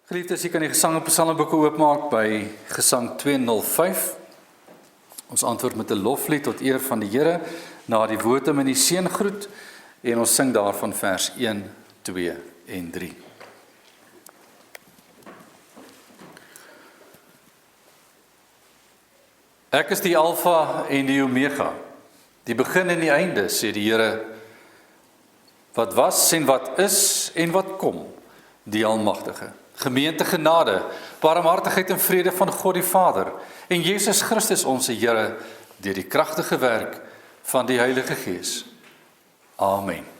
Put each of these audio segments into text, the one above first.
Geliefdes, jy kan die gesang op Psalmboeke oopmaak by Gesang 205. Ons antwoord met 'n loflied tot eer van die Here na die wotum en die seëngroet en ons sing daarvan vers 1, 2 en 3. Ek is die Alfa en die Omega, die begin en die einde, sê die Here, wat was en wat is en wat kom, die Almagtige. Gemeente genade, barmhartigheid en vrede van God die Vader en Jesus Christus ons Here deur die kragtige werk van die Heilige Gees. Amen.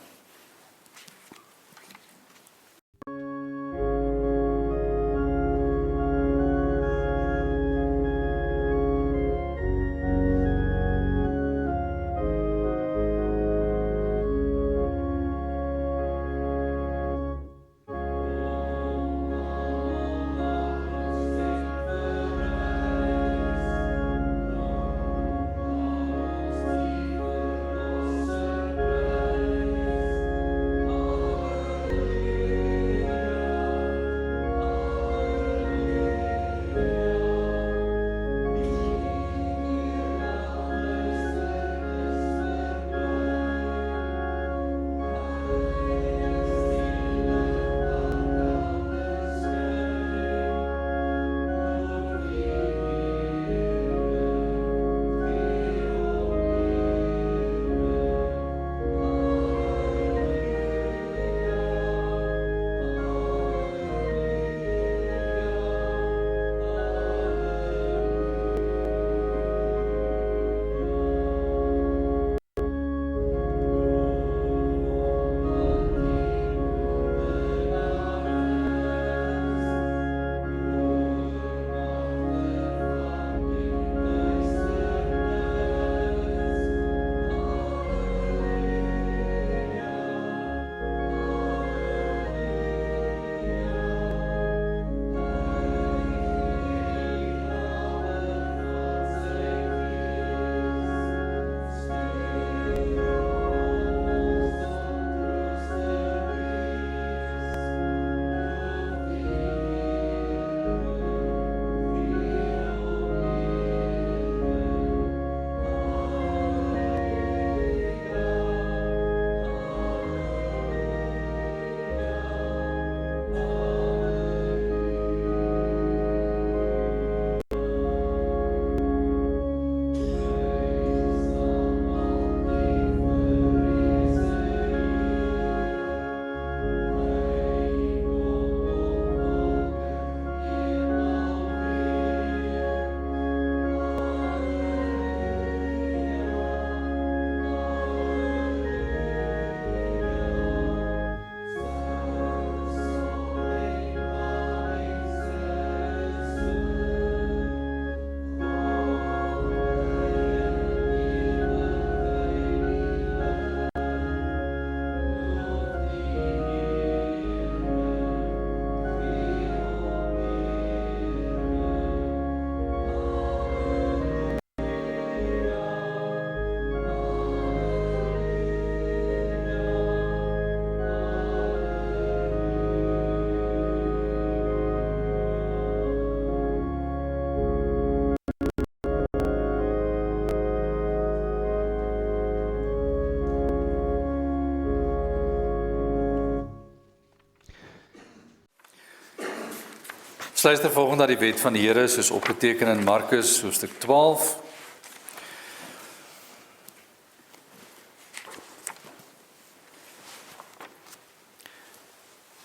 Luister volgende na die wet van die Here soos opgeteken in Markus hoofstuk 12.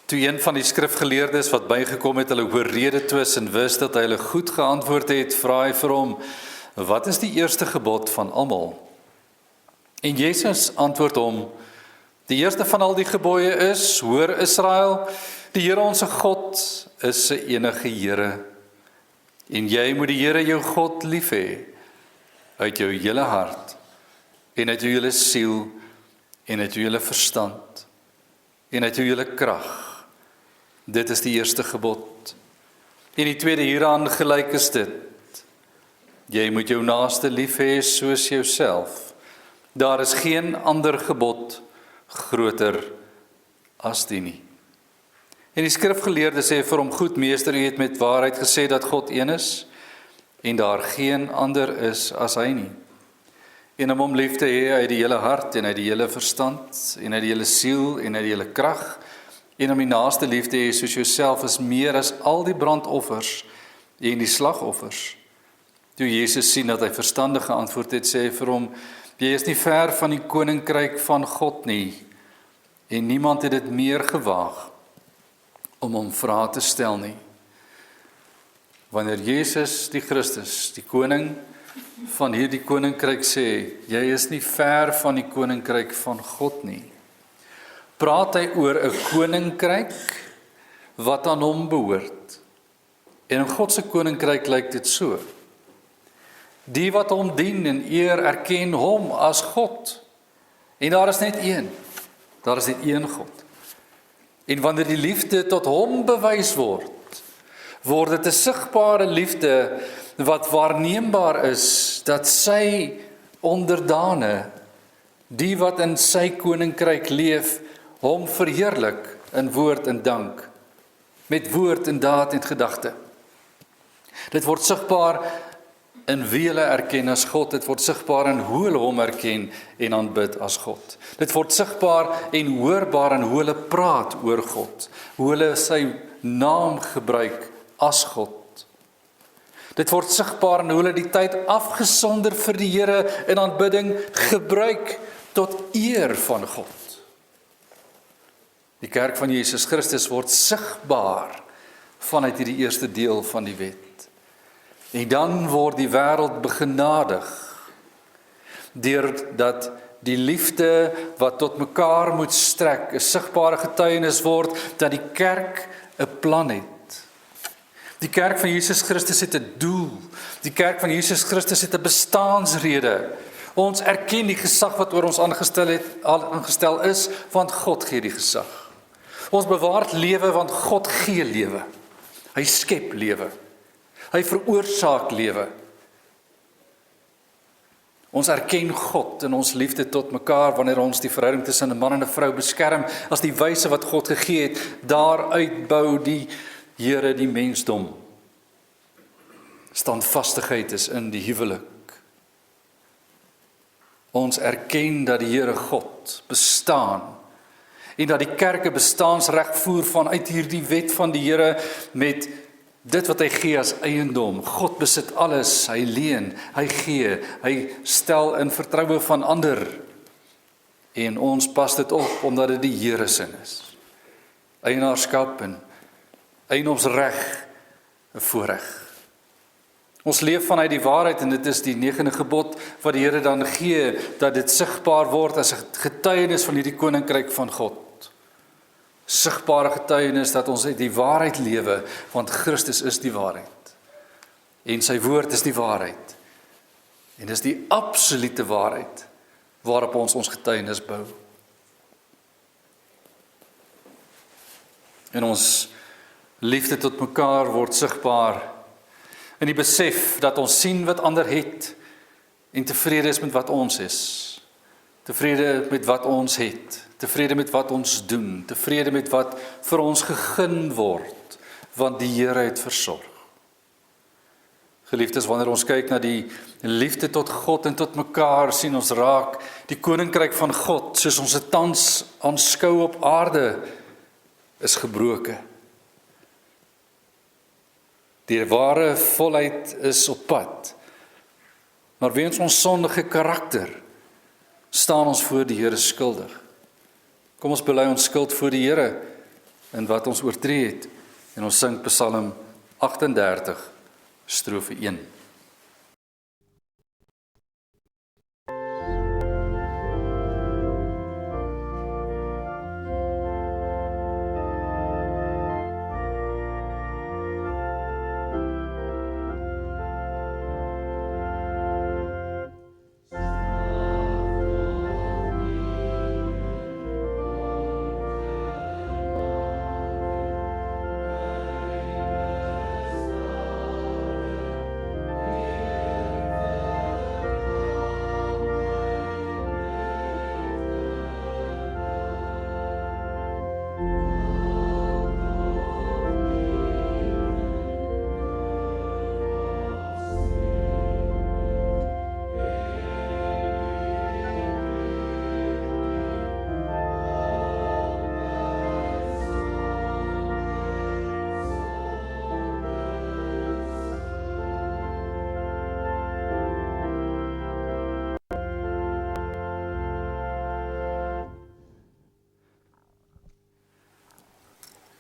Toe een van die skrifgeleerdes wat bygekom het, hulle hoor rede twis en wis dat hy hulle goed geantwoord het, vra hy vir hom: "Wat is die eerste gebod van almal?" En Jesus antwoord hom: "Die eerste van al die gebooie is: Hoor Israel, die Here ons God is 'n enige Here. En jy moet die Here jou God lief hê uit jou hele hart en uit jou hele siel en uit jou hele verstand en uit jou hele krag. Dit is die eerste gebod. En die tweede hieraan gelyk is dit: Jy moet jou naaste lief hê soos jouself. Daar is geen ander gebod groter as die nie." En die skrifgeleerde sê vir hom, goed meester, u het met waarheid gesê dat God een is, en daar geen ander is as hy nie. En om hom lief te hê uit die hele hart, en uit die hele verstand, en uit die hele siel, en uit die hele krag, en om die naaste lief te hê soos jouself, is meer as al die brandoffers en die slagoffers. Toe Jesus sien dat hy verstandig geantwoord het, sê hy vir hom, jy is nie ver van die koninkryk van God nie, en niemand het dit meer gewaag om hom vrae te stel nie. Wanneer Jesus die Christus, die koning van hierdie koninkryk sê, jy is nie ver van die koninkryk van God nie, praat hy oor 'n koninkryk wat aan hom behoort. En in God se koninkryk lyk dit so. Die wat hom dien en eer, erken hom as God. En daar is net een. Daar is net een God. En wanneer die liefde tot hom bewys word dit 'n sigbare liefde wat waarneembaar is, dat sy onderdane, die wat in sy koninkryk leef, hom verheerlik in woord en dank, met woord en daad en gedagte. Dit word sigbaar in wie hulle erken as God, dit word sigbaar in hoe hulle hom erken en aanbid as God. Dit word sigbaar en hoorbaar in hoe hulle praat oor God, hoe hulle sy naam gebruik as God. Dit word sigbaar in hoe hulle die tyd afgesonder vir die Here in aanbidding gebruik tot eer van God. Die kerk van Jesus Christus word sigbaar vanuit hierdie eerste deel van die wet. En dan word die wêreld begenadig deurdat die liefde wat tot mekaar moet strek, 'n sigbare getuienis word dat die kerk 'n plan het. Die kerk van Jesus Christus het 'n doel. Die kerk van Jesus Christus het 'n bestaansrede. Ons erken die gesag wat oor ons aangestel is, want God gee die gesag. Ons bewaar lewe want God gee lewe. Hy skep lewe. Hy veroorsaak lewe. Ons erken God in ons liefde tot mekaar wanneer ons die verhouding tussen 'n man en 'n vrou beskerm as die wyse wat God gegee het. Daaruit bou die Here die mensdom. Standvastigheid is in die huwelik. Ons erken dat die Here God bestaan en dat die kerk 'n bestaansreg voer vanuit hierdie wet van die Here met dit wat hy gee as eiendom. God besit alles, hy leen, hy gee, hy stel in vertroue van ander. En ons pas dit op omdat dit die Here se is. Eienaarskap en eienoomsreg, 'n voorreg. Ons leef vanuit die waarheid en dit is die 9de gebod wat die Here dan gee, dat dit sigbaar word as 'n getuienis van hierdie koninkryk van God. Sigbare getuienis dat ons uit die waarheid lewe, want Christus is die waarheid. En sy woord is die waarheid. En dis die absolute waarheid waarop ons getuienis bou. En ons liefde tot mekaar word sigbaar in die besef dat ons sien wat ander het en tevrede is met wat ons is. Tevrede met wat ons het. Tevrede met wat ons doen. Tevrede met wat vir ons gegeen word, want die Here het versorg. Geliefdes, wanneer ons kyk na die liefde tot God en tot mekaar, sien ons raak die koninkryk van God, soos ons dit tans aanskou op aarde, is gebroken. Die ware volheid is op pad. Maar weens ons sondige karakter staan ons voor die Here skuldig. Kom ons bely ons skuld voor die Here en wat ons oortree het. En ons sing Psalm 38, strofe 1.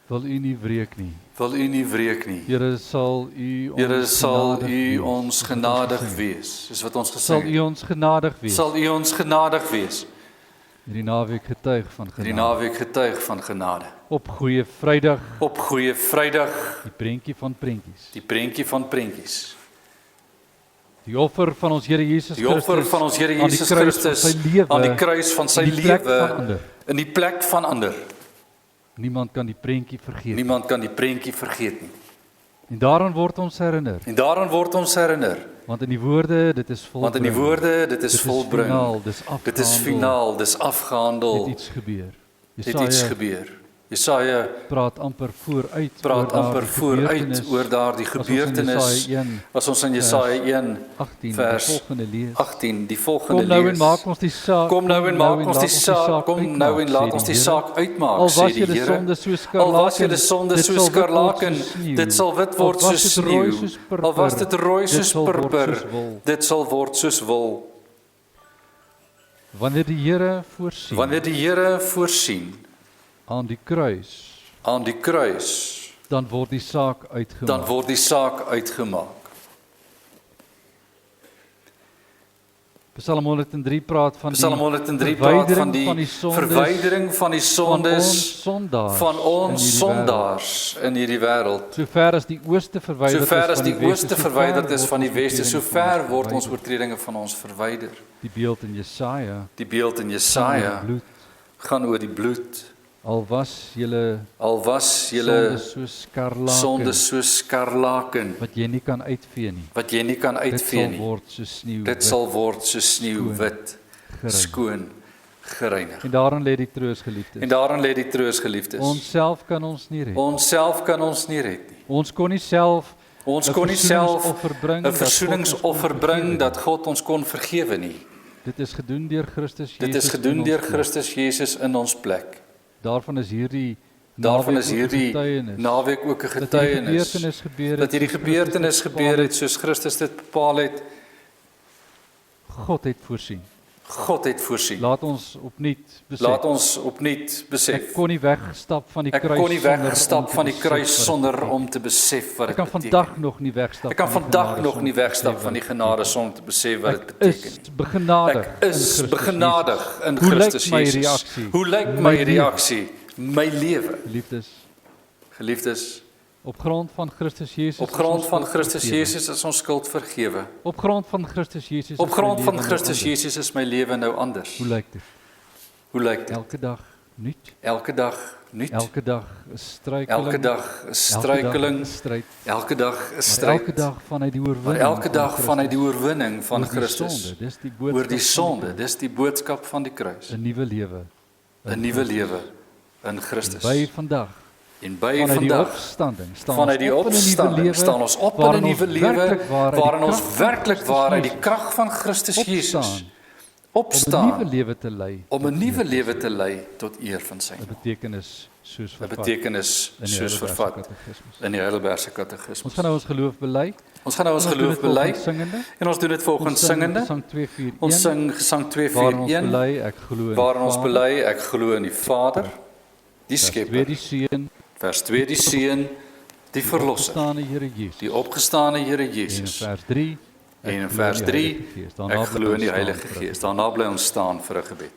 wil U nie wreek nie. Wil U nie wreek nie. Here, sal U Here, sal genadig U wees, ons soos wat genadig gesing het. wees, soos wat ons Sal gesing U het. ons genadig wees. Sal U ons genadig wees. Hierdie naweek getuig van Hierdie genade. naweek getuig van genade. Op Goeie Vrydag, Op Goeie Vrydag, die prentjie van prentjies. die prentjie van prentjies. Die offer van ons Here Jesus Die offer Christus van ons Here aan die Jesus kruis van Christus sy lewe, aan die kruis van sy in die plek van lewe ander. in die plek van ander. Niemand kan die prentjie vergeet. Niemand kan die prentjie vergeet nie. En daaraan word ons herinner. En daaraan word ons herinner, Want in die woorde, dit is volbring. want in die woorde, dit is Dit is volbring. finaal, dis Dit is afgehandel. finaal, dis Het afgehandel. iets gebeur. Het iets Jesaja gebeur. Jesaja praat amper vooruit praat oor amper daardie vooruit gebeurtenis. oor daardie As ons in gebeurtenis. Jesaja 1 As ons in Jesaja 1 18 vers die volgende lees. 18 die volgende Kom nou en lees. maak ons die saak. Kom nou en maak ons die saak, kom uitmaak, nou en sê laat ons die die Here. saak uitmaak, Al sê was die julle Here. sonde soos Al skarlaken, was julle sonde dit soos sal wit word skarlaken, soos sneeu. dit sal wit Al word was soos dit rooi sneeu. soos purper, Al was dit rooi dit soos sal word purper, soos wol. dit sal word soos wol. Wanneer die Here voorsien Wanneer die Here voorsien aan die kruis, aan die kruis, dan word die saak dan uitgemaak. word die saak uitgemaak. Psalm 103 praat van Psalm die 103 praat van die verwydering van die sondes verwydering van die sondes van ons van sondaars ons sondaars in hierdie wêreld. Sover as die ooste verwyderd Sover as van die die weste, ooste sover verwyderd is word van die ons weste, oortredinge sover van ons word ons verwyder. oortredinge van ons verwyder. Die beeld in Jesaja Die beeld in van Jesaja die bloed. gaan oor die bloed. Al was julle Al was sonde julle soos skarlaken, sondes soos skarlaken wat jy nie kan uitvee nie. wat jy nie kan Dit uitvee sal nie. word soos sneeu. Dit sal word soos sneeu wit, gereinig. skoon, gereinig. En daarin lê die troos, geliefdes. En daarin lê die troos, geliefdes. Ons self kan ons nie red. Ons self kan ons nie red nie. Ons kon nie self Ons 'n kon nie self versoeningsoffer bring 'n dat God ons versoeningsoffer kon bring vergewe dat God ons kon vergewe nie. nie. Dit is gedoen deur Christus Jesus. Dit is in gedoen ons deur plek. Christus Jesus in ons plek. Daarvan is hierdie Daarvan is naweek ook 'n hierdie getuienis. naweek ook 'n Dat hierdie getuienis gebeurtenis gebeur het. dat hierdie soos gebeurtenis Christus gebeur bepaal het soos Christus dit bepaal het. God het voorsien. God het voorsien. Laat ons opnuut besef. Laat ons opnuut Ek besef. kon nie weggestap van die Ek kruis kon nie sonder om weggestap te van die besef kruis wat dit sonder beteken. om te besef wat Ek dit kan beteken. vandag nog nie wegstap. Ek kan van die vandag genade nog sonder nie te wegstap besef van die wat dit genade sonder te besef wat dit Ek beteken is nie. begenadig Ek in is Christus begenadig Jesus. in Hoe lyk Christus my Jesus. reaksie? Hoe lyk My my lewe? reaksie? My lewe. Geliefdes, Geliefdes, op grond van Christus Jesus. op is grond ons van skuld Christus vergewe. Jesus is ons skuld vergewe. Op grond van Christus Jesus. Op is grond my van lewe Christus nou anders. Jesus is my lewe nou anders. Hoe lyk dit? Hoe lyk dit? Elke dag nuut. Elke dag nuut. Elke dag 'n struikeling. Elke dag 'n Elke dag struikeling. 'n stryd. Elke dag 'n Maar elke stryd. dag vanuit die Maar oorwinning. elke van dag Christus. vanuit die oorwinning van Oor die Christus. sonde, dis die Oor boodskap die van sonde, dis die boodskap van die kruis. 'n nuwe lewe. 'n Nuwe lewe in Christus. By vandag. En by Vanuit die vandag opstanding staan vanuit die ons op in 'n nuwe opstanding lewe. staan ons op in waarin 'n nuwe ons lewe werklik waar uit die waarin ons krag van werklik Christus waar uit die Jezus krag van Christus Jesus Om 'n opstaan nuwe lewe te lei. om 'n nuwe lewe te lei tot eer van sy 'n naam. betekenis soos 'n vervat betekenis in die soos Heidelbergse vervat Katekismus. in die Heidelbergse Ons Katekismus. gaan nou ons geloof bely. Ons gaan nou ons Ons doen geloof dit volgens bely singende. en ons doen dit volgens singende. Gesang 241. Ons sing Gesang waarin ons 241 bely ek glo in waarin ons die Vader, bely ek glo in die Vader, die vers 2 Skepper. die Seun, Vers 2 die Seun, die Verlosser, opgestane Here Jesus. die opgestane Here En in Jesus. vers 3 En in vers 3 ek glo in die Heilige Gees. Daarna bly ons staan vir 'n gebed.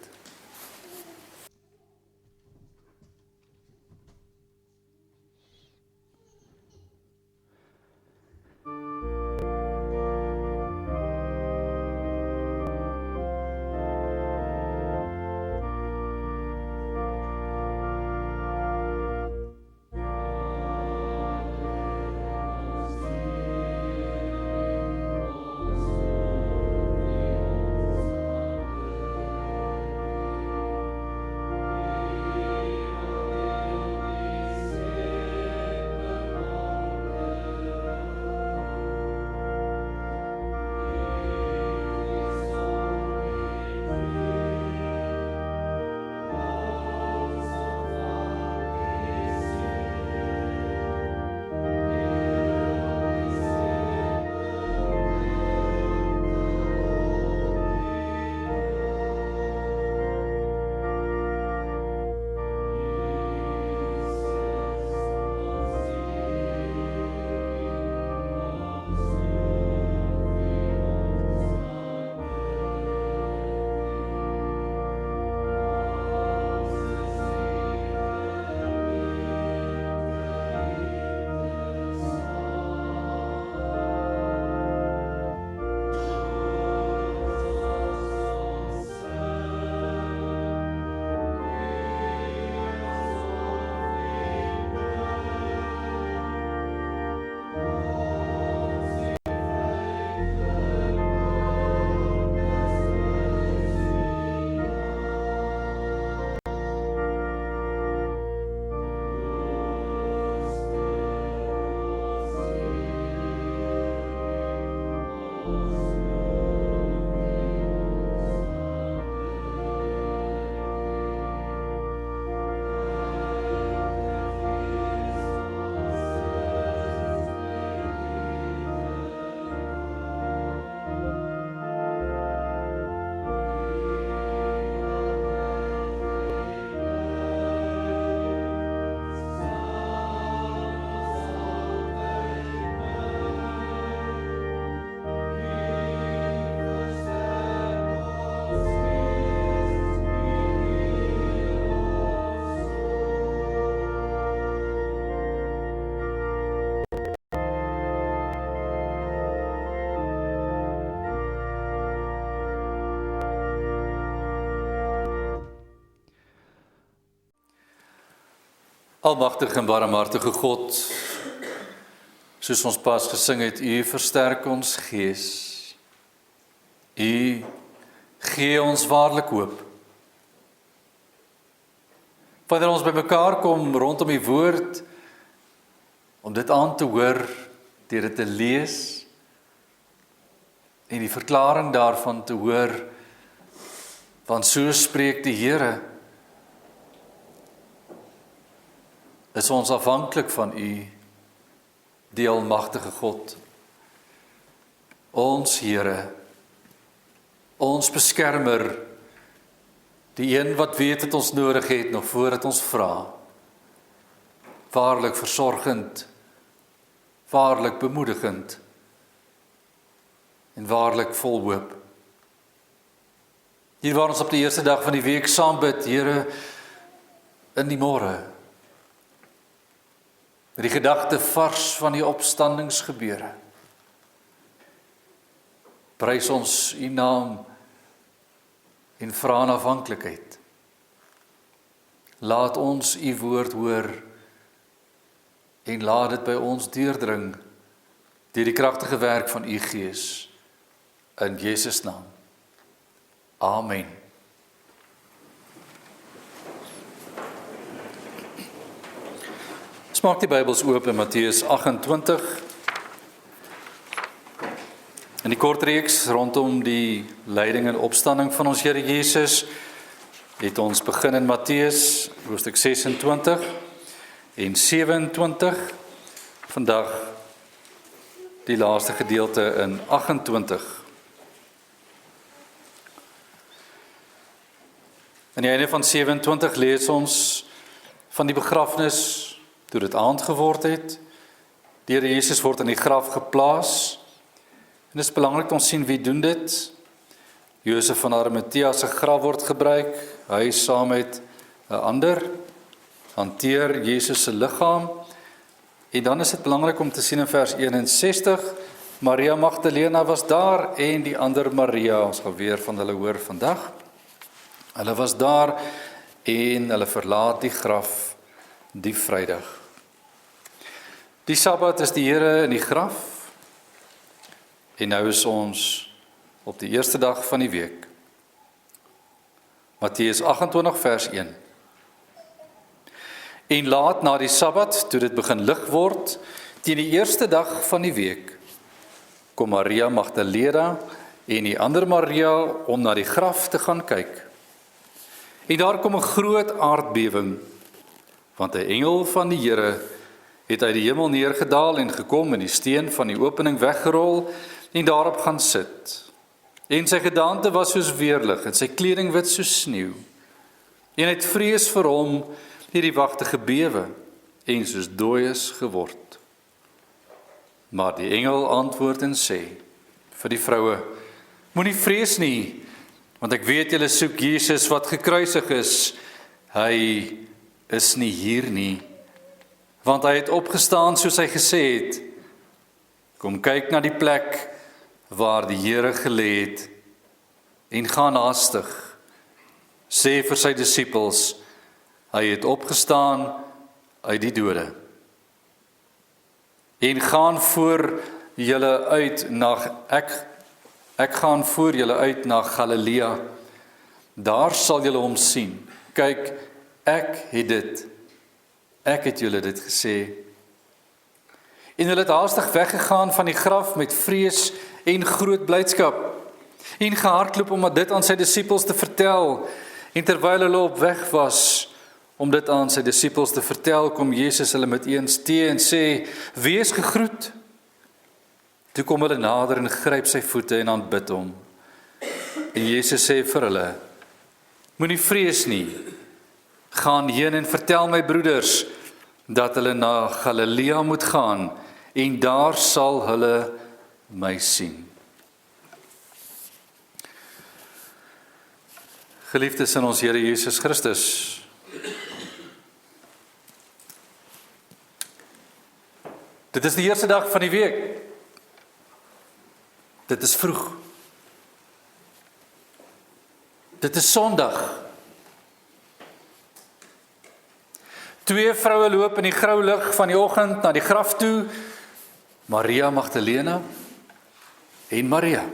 Almagtige en barmhartige God, soos ons pas gesing het, U versterk ons gees. U gee ons waarlik hoop. Wanneer ons by mekaar kom rondom die woord, om dit aan te hoor, deur dit te lees, en die verklaring daarvan te hoor, want so spreek die Here, is ons afhanklik van U, die almagtige God. Ons Here, ons beskermer, die een wat weet wat ons nodig het, nog voordat ons vra. Waarlik versorgend, waarlik bemoedigend, en waarlik vol hoop. Hier waar ons op die eerste dag van die week saam bid, Here, in die môre, met die gedagte vars van die opstandingsgebeure. Prys ons U naam en vra in afhanklikheid. Laat ons U woord hoor en laat dit by ons deurdring deur die kragtige werk van U Gees. In Jesus naam. Amen. Maak die Bybels oop in Matteus 28. In die kort reeks rondom die lyding en opstanding van ons Here Jesus, het ons begin in Matteus hoofstuk 26 en 27. Vandag die laaste gedeelte in 28. Aan die einde van 27 lees ons van die begrafnis, toe dit aand geword het. Die Here Jesus word in die graf geplaas. En dit is belangrik om sien wie doen dit. Josef van Arimatea se graf word gebruik. Hy saam met 'n ander hanteer Jesus se liggaam. En dan is dit belangrik om te sien in vers 61, Maria Magdalena was daar en die ander Maria, ons gaan weer van hulle hoor vandag. Hulle was daar en hulle verlaat die graf die Vrydag. Die Sabbat is die Here in die graf en nou is ons op die eerste dag van die week. Matteus 28 vers 1. En laat na die Sabbat, toe dit begin lig word, teen die eerste dag van die week, kom Maria Magdalena en die ander Maria om na die graf te gaan kyk. En daar kom 'n groot aardbewing, want 'n engel van die Here het uit die hemel neergedaal en gekom en die steen van die opening weggerol en daarop gaan sit. En sy gedaante was soos weerlig en sy kleding wit soos sneeu. En het vrees vir hom hierdie wagte gebewe en soos dooies geword. Maar die engel antwoord en sê vir die vroue, moenie vrees nie, want ek weet julle soek Jesus wat gekruisig is. Hy is nie hier nie, want hy het opgestaan soos hy gesê het. Kom kyk na die plek waar die Here gelê het en gaan haastig. Sê vir sy disippels, hy het opgestaan uit die dode. En gaan voor julle uit na ek gaan voor julle uit na Galilea. Daar sal julle hom sien. Kyk, ek het julle dit gesê. En hulle het haastig weggegaan van die graf met vrees en groot blydskap. En gehardloop om dit aan sy disippels te vertel. En terwyl hulle op weg was om dit aan sy disippels te vertel, kom Jesus hulle met eens te en sê, wees gegroet. Toe kom hulle nader en gryp sy voete en aanbid hom. En Jesus sê vir hulle, moenie vrees nie. Gaan heen en vertel my broeders dat hulle na Galilea moet gaan en daar sal hulle my sien. Geliefdes in ons Here Jesus Christus, dit is die eerste dag van die week. Dit is vroeg. Dit is Sondag. 2 vroue loop in die grou lig van die oggend na die graf toe, Maria Magdalena en Maria,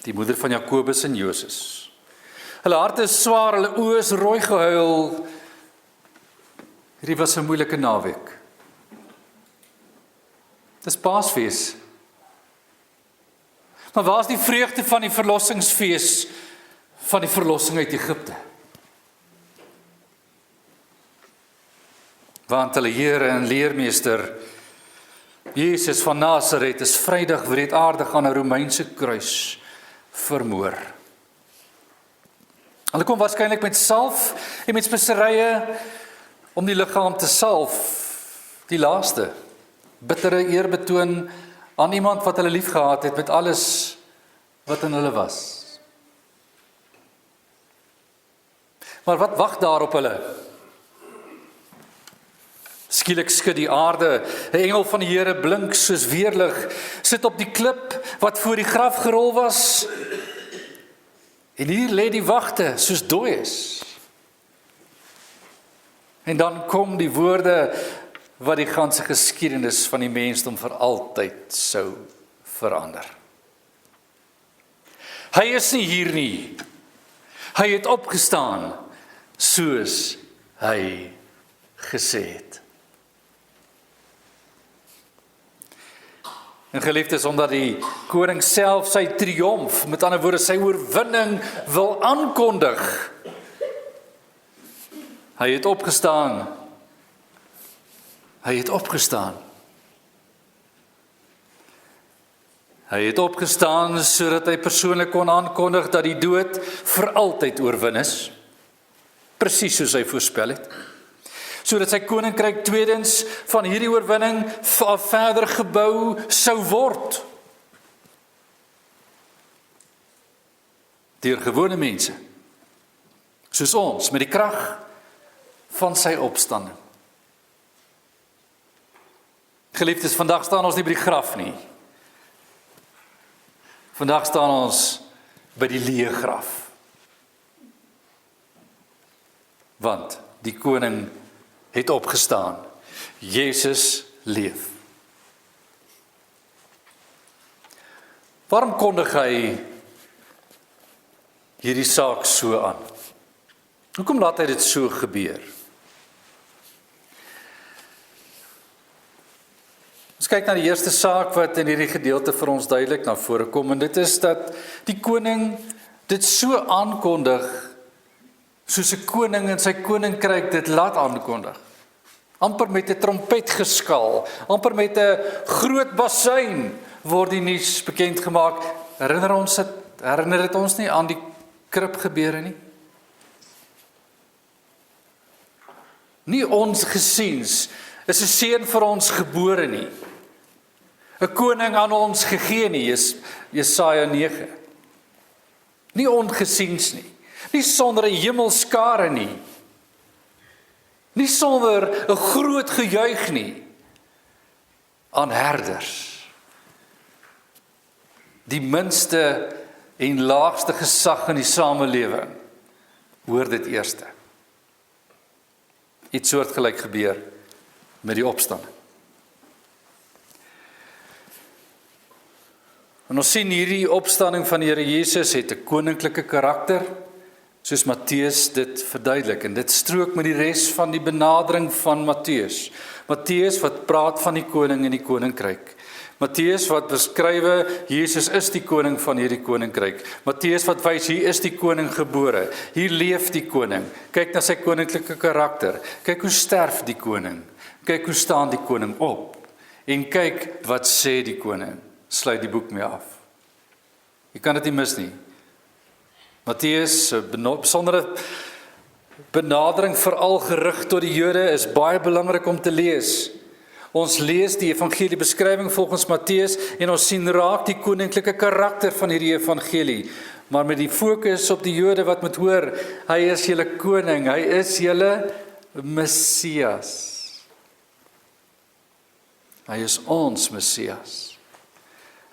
die moeder van Jakobus en Joses. Hulle harte is swaar, hulle oë is rooi gehuil. Hierdie was 'n moeilike naweek. Dis Paasfees. Maar waar is die vreugde van die verlossingsfees, van die verlossing uit Egipte? Want hulle Here en leermeester, Jesus van Nasaret, is Vrydag wreedaardig aan 'n Romeinse kruis vermoor. Hulle kom waarskynlik met salf en met speserye om die liggaam te salf, die laaste, bittere eerbetoon aan iemand wat hulle liefgehad het met alles wat in hulle was. Maar wat wag daar op hulle? Skielik skud die aarde, 'n engel van die Here blink soos weerlig, sit op die klip wat voor die graf gerol was, en hier lê die wagte soos dooies. En dan kom die woorde wat die ganse geskiedenis van die mensdom vir altyd sou verander. Hy is nie hier nie. Hy het opgestaan soos hy gesê het. En geliefdes, omdat die koning self sy triomf, met ander woorde sy oorwinning wil aankondig. Hy het opgestaan. Hy het opgestaan. Hy het opgestaan sodat hy persoonlik kon aankondig dat die dood vir altyd oorwin is. Presies soos hy voorspel het. Sodat sy koninkryk tweedens van hierdie oorwinning verder gebou sou word. Deur gewone mense, soos ons, met die krag van sy opstanding. Geliefdes, vandag staan ons nie by die graf nie. Vandag staan ons by die leë graf. Want die koning het opgestaan. Jesus leef. Waarom kondig hy hierdie saak so aan? Hoekom laat hy dit so gebeur? Ons kyk na die eerste saak wat in hierdie gedeelte vir ons duidelik na vore kom, en dit is dat die koning dit so aankondig, soos 'n koning in sy koninkryk dit laat aankondig. Amper met 'n trompetgeskal, amper met 'n groot basuin word die nuus bekend gemaak. Herinner dit ons nie aan die kribgebeure nie? Nie ons gesiens is 'n seun vir ons gebore nie. 'n koning aan ons gegee nie, is Jesaja 9. Nie ongesiens nie. Nie sonder 'n hemelskare nie. Nie sonder 'n groot gejuig nie. Aan herders. Die minste en laagste gesag in die samelewing. Hoor dit eerste. Iets soortgelyk gebeur met die opstanding. En ons sien hierdie opstanding van die Here Jesus het 'n koninklike karakter, soos Matteus dit verduidelik, en dit strook met die res van die benadering van Matteus. Matteus wat praat van die koning en die koninkryk. Matteus wat beskrywe, Jesus is die koning van hierdie koninkryk. Matteus wat wys, hier is die koning gebore. Hier leef die koning. Kyk na sy koninklike karakter. Kyk hoe sterf die koning. Kyk hoe staan die koning op. En kyk wat sê die koning. Sluit die boek mee af. Jy kan dit nie mis nie. Matteus, 'n besondere benadering veral gerig tot die Jode, is baie belangrik om te lees. Ons lees die evangelie beskrywing volgens Matteus en ons sien raak die koninklike karakter van hierdie evangelie, maar met die fokus op die Jode wat moet hoor, hy is julle koning, hy is julle Messias. Hy is ons Messias.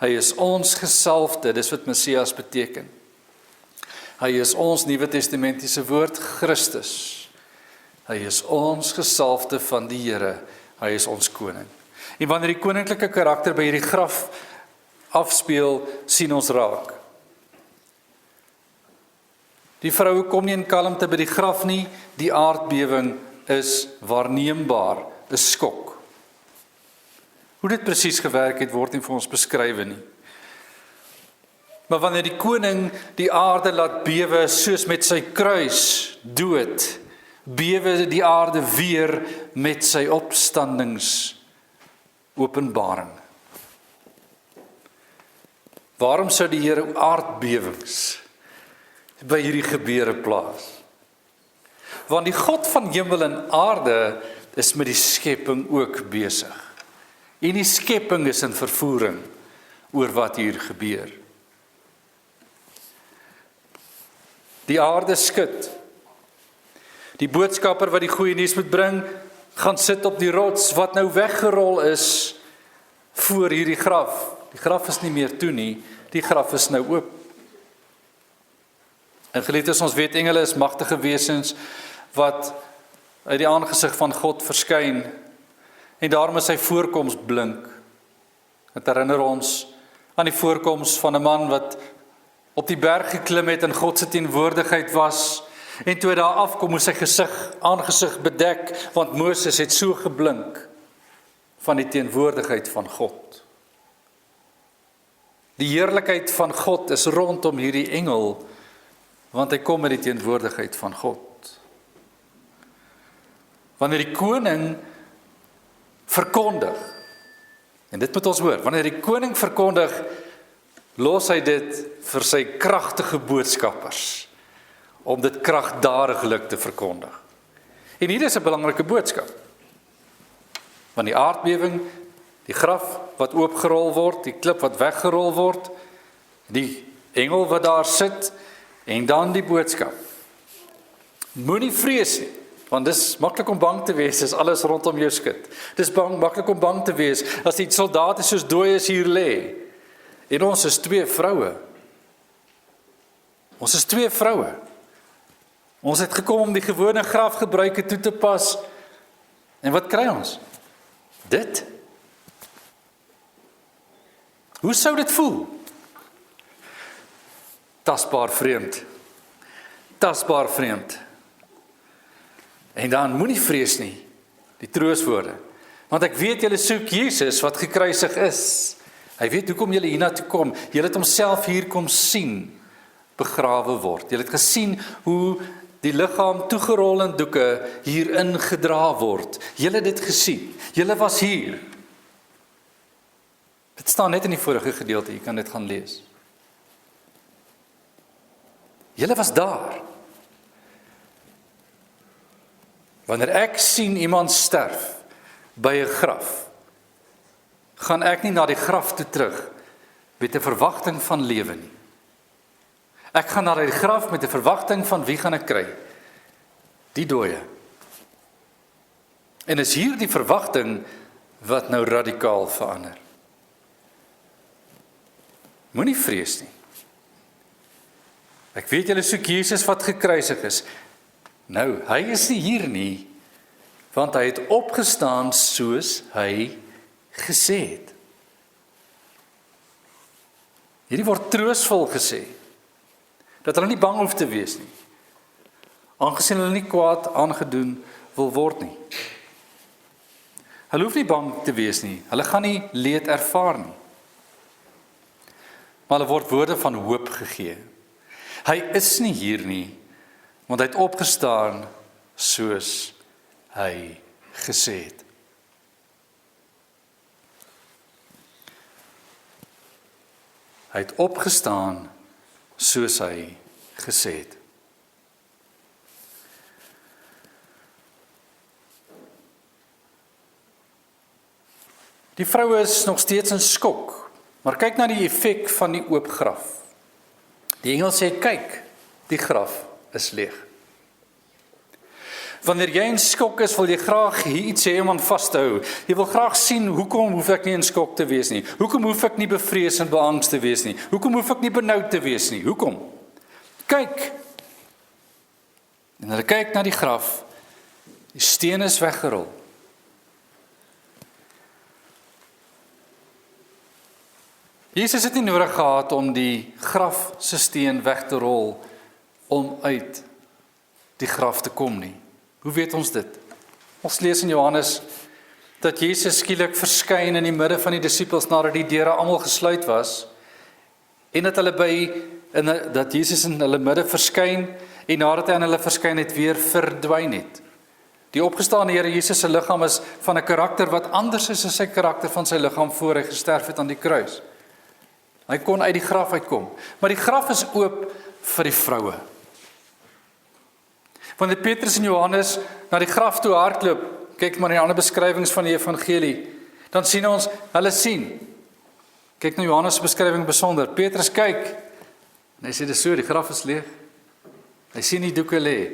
Hy is ons gesalfde, dis wat Messias beteken. Hy is ons Nuwe Testamentiese woord, Christus. Hy is ons gesalfde van die Here. Hy is ons koning. En wanneer die koninklike karakter by hierdie graf afspeel, sien ons raak. Die vroue kom nie in kalmte by die graf nie, die aardbewing is waarneembaar, 'n skok. Hoe dit presies gewerk het, word nie vir ons beskrywe nie. Maar wanneer die koning die aarde laat bewe, soos met sy kruis dood, bewe die aarde weer met sy opstandingsopenbaring. Waarom sou die Here aardbewings by hierdie gebeure plaas? Want die God van hemel en aarde is met die skepping ook besig. En die skepping is in vervoering oor wat hier gebeur. Die aarde skud. Die boodskapper wat die goeie nuus moet bring, gaan sit op die rots wat nou weggerol is voor hierdie graf. Die graf is nie meer toe nie, die graf is nou oop. En geliefdes, ons weet engele is magtige wesens wat uit die aangesig van God verskyn en daarom is sy voorkoms blink. Dit herinner ons aan die voorkoms van 'n man wat op die berg geklim het en God se teenwoordigheid was en toe hy daar afkom moes sy aangesig bedek want Moses het so geblink van die teenwoordigheid van God. Die heerlikheid van God is rondom hierdie engel want hy kom met die teenwoordigheid van God. Wanneer die koning verkondig, en dit moet ons hoor, wanneer die koning verkondig, los hy dit vir sy kragtige boodskappers, om dit kragtdadiglik te verkondig. En hier is 'n belangrike boodskap. Want die aardbewing, die graf wat oopgerol word, die klip wat weggerol word, die engel wat daar sit, en dan die boodskap. Moenie vrees nie, want dis maklik om bang te wees as alles rondom jou skud. Dis maklik om bang te wees as die soldate soos dooies hier lê. En ons is 2 vroue. Ons is 2 vroue. Ons het gekom om die gewone grafgebruike toe te pas. En wat kry ons? Dit. Hoe sou dit voel? Tasbaar vreemd. Tasbaar vreemd. En dan moenie vrees nie, die troostwoorde. Want ek weet julle soek Jesus wat gekruisig is. Hy weet hoekom julle hiernatoe kom. Julle het homself hier kom sien, begrawe word. Julle het gesien hoe die liggaam toegerol in doeke hierin gedra word. Julle het dit gesien. Julle was hier. Dit staan net in die vorige gedeelte, jy kan dit gaan lees. Julle was daar. Wanneer ek sien iemand sterf by 'n graf, gaan ek nie na die graf toe terug met 'n verwagting van lewe nie. Ek gaan na die graf met 'n verwagting van wie gaan ek kry? Die dooie. En is hier die verwagting wat nou radikaal verander. Moenie vrees nie. Ek weet julle soek Jesus wat gekruisig is. Nou, hy is nie hier nie, want hy het opgestaan soos hy gesê het. Hierdie word troosvol gesê, dat hulle nie bang hoef te wees nie, aangesien hulle nie kwaad aangedoen wil word nie. Hulle hoef nie bang te wees nie, hulle gaan nie leed ervaar nie. Maar hulle word woorde van hoop gegee. Hy is nie hier nie, want hy het opgestaan soos hy gesê het. Hy het opgestaan soos hy gesê het. Die vroue is nog steeds in skok, maar kyk na die effek van die oop graf. Die engel sê, kyk, die graf is leeg. Wanneer jy in skok is, wil jy graag iets hê om aan vas te hou. Jy wil graag sien, hoekom hoef ek nie in skok te wees nie? Hoekom hoef ek nie bevrees en beangst te wees nie? Hoekom hoef ek nie benoud te wees nie? Hoekom? kyk. En hulle kyk na die graf. Die steen is weggerol. Jesus het nie nodig gehad om die graf se steen weg te rol om uit die graf te kom nie. Hoe weet ons dit? Ons lees in Johannes dat Jesus skielik verskyn in die midde van die disippels nadat die deure almal gesluit was en dat Jesus in hulle midde verskyn en nadat hy aan hulle verskyn het weer verdwyn het. Die opgestane Here Jesus se liggaam is van 'n karakter wat anders is as sy karakter van sy liggaam voor hy gesterf het aan die kruis. Hy kon uit die graf uitkom, maar die graf is oop vir die vroue. Wanneer Petrus en Johannes na die graf toe hardloop, kyk maar na die ander beskrywings van die evangelie, dan sien ons, hulle sien. Kyk na Johannes se beskrywing besonder. Petrus kyk, en hy sê dis so, die graf is leeg. Hy sien die doeke lê.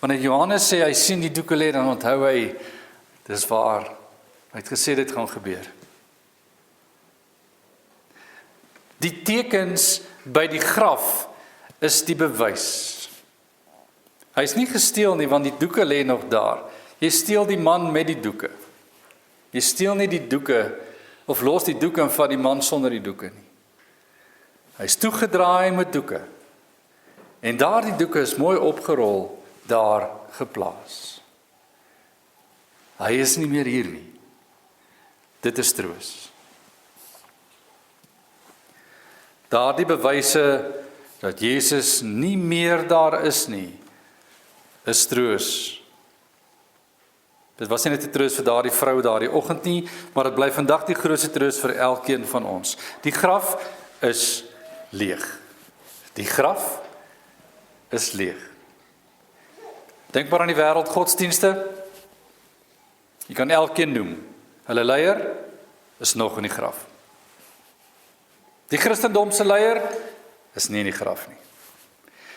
Wanneer Johannes sê hy sien die doeke lê, dan onthou hy, dis waar. Hy het gesê dit gaan gebeur. Die tekens by die graf is die bewys. Hy is nie gesteel nie, want die doeke lê nog daar. Jy steel die man met die doeke. Jy steel nie die doeke, of los die doeke en vat die man sonder die doeke nie. Hy is toegedraai met doeke. En daardie doeke is mooi opgerol, daar geplaas. Hy is nie meer hier nie. Dit is troos. Daardie bewyse dat Jesus nie meer daar is nie, is troos. Dit was nie net 'n troos vir daardie vrou daardie oggend nie, maar dit bly vandag die grootste troos vir elkeen van ons. Die graf is leeg. Die graf is leeg. Denk maar aan die wêreldgodsdienste. Jy kan elkeen noem. Hulle leier is nog in die graf. Die Christendom se leier is nie in die graf nie.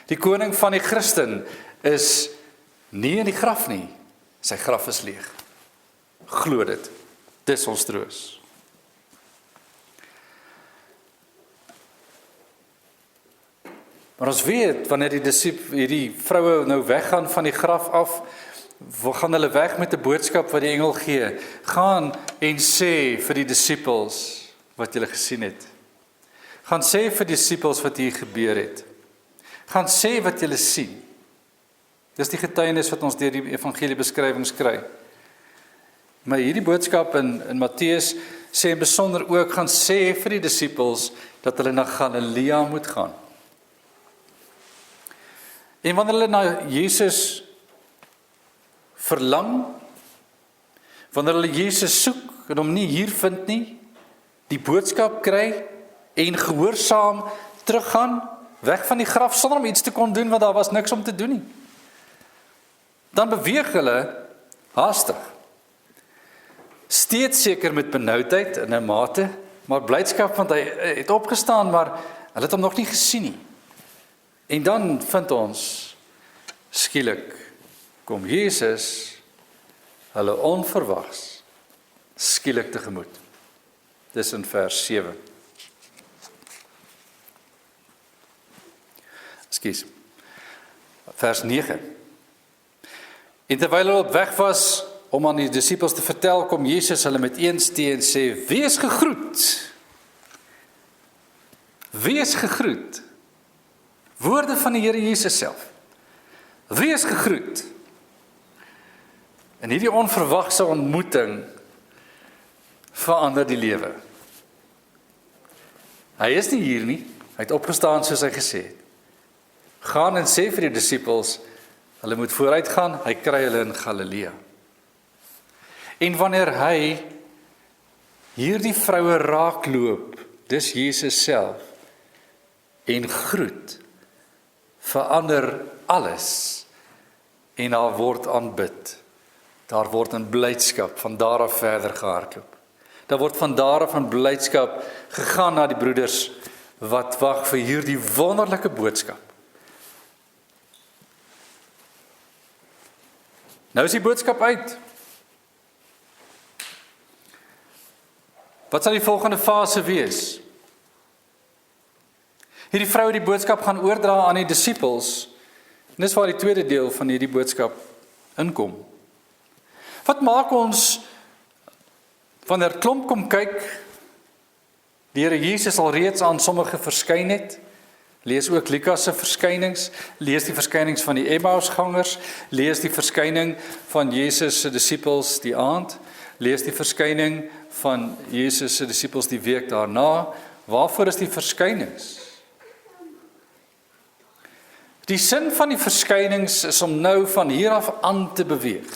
Die koning van die Christen is nie in die graf nie. Sy graf is leeg. Glo dit. Dis ons troos. Maar ons weet, wanneer hierdie vroue nou weggaan van die graf af, gaan hulle weg met 'n boodskap wat die engel gee. Gaan en sê vir die disippels wat julle gesien het. Gaan sê vir die disippels wat hier gebeur het. Gaan sê wat julle sien. Dis die getuienis wat ons deur die evangeliebeskrywings kry. Maar hierdie boodskap in Matteus sê in besonder ook, gaan sê vir die disippels dat hulle na Galilea moet gaan. En wanneer hulle na Jesus verlang, wanneer hulle Jesus soek en hom nie hier vind nie, die boodskap kry en gehoorsaam teruggaan, weg van die graf sonder om iets te kon doen, want daar was niks om te doen nie. Dan beweeg hulle haastig. Steeds seker met benoudheid in 'n mate, maar blydskap want hy het opgestaan, maar hulle het hom nog nie gesien nie. En dan vind ons skielik kom Jesus hulle onverwags skielik tegemoet. Dis in vers 7. Ekskuus. Vers 9. En terwyl hulle op weg was om aan die disippels te vertel, kom Jesus hulle met een steen sê, wees gegroet. Wees gegroet. Woorde van die Here Jesus self. Wees gegroet. En hierdie onverwagse ontmoeting verander die lewe. Hy is nie hier nie, hy het opgestaan soos hy gesê het. Gaan en sê vir die disippels, hulle moet vooruit gaan, hy kry hulle in Galilea. En wanneer hy hierdie vroue raakloop, dis Jesus self, en groet, verander alles, en daar word aanbid. Daar word in blydskap van daar af verder gehardloop. Daar word van daar af in blydskap gegaan na die broeders wat wag vir hierdie wonderlike boodskap. Nou is die boodskap uit. Wat sal die volgende fase wees? Hierdie vrou het die boodskap gaan oordra aan die disippels. En dis waar die tweede deel van hierdie boodskap inkom. Wat maak ons wanneer klomp kom kyk, die Here Jesus al reeds aan sommige verskyn het? Lees ook Lukas se verskynings, lees die verskynings van die Emmausgangers, lees die verskyning van Jesus se disippels die aand, lees die verskyning van Jesus se disippels die week daarna. Waarvoor is die verskynings? Die sin van die verskynings is om nou van hier af aan te beweeg.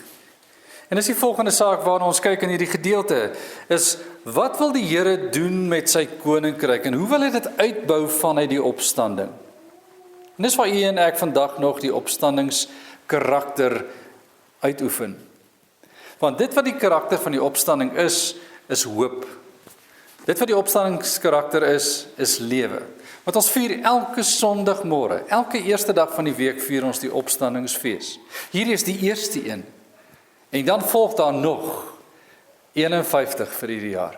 En dis die volgende saak waarna ons kyk in hierdie gedeelte, is wat wil die Here doen met sy koninkryk en hoe wil hy dit uitbou vanuit die opstanding? En dis waar u en ek vandag nog die opstandingskarakter uitoefen. Want dit wat die karakter van die opstanding is hoop. Dit wat die opstandingskarakter is lewe. Want ons vier elke Sondagmôre, elke eerste dag van die week vier ons die opstandingsfees. Hierdie is die eerste een. En dan volg daar nog 51 vir hierdie jaar.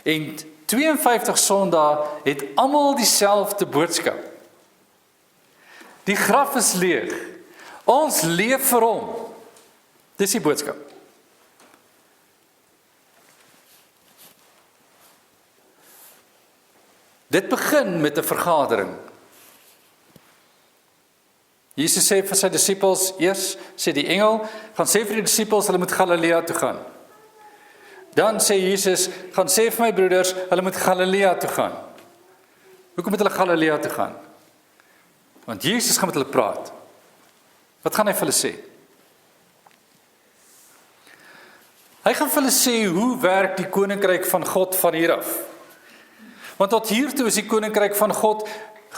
En 52 Sondae het almal dieselfde boodskap. Die graf is leeg. Ons leef vir hom. Dis die boodskap. Dit begin met 'n vergadering. Jesus sê vir sy disippels, eers sê die engel, gaan sê vir die disippels, hulle moet Galilea toe gaan. Dan sê Jesus, gaan sê vir my broeders, hulle moet Galilea toe gaan. Hoekom moet hulle Galilea toe gaan? Want Jesus gaan met hulle praat. Wat gaan hy vir hulle sê? Hy gaan vir hulle sê, hoe werk die koninkryk van God van hier af? Want tot hiertoe is die koninkryk van God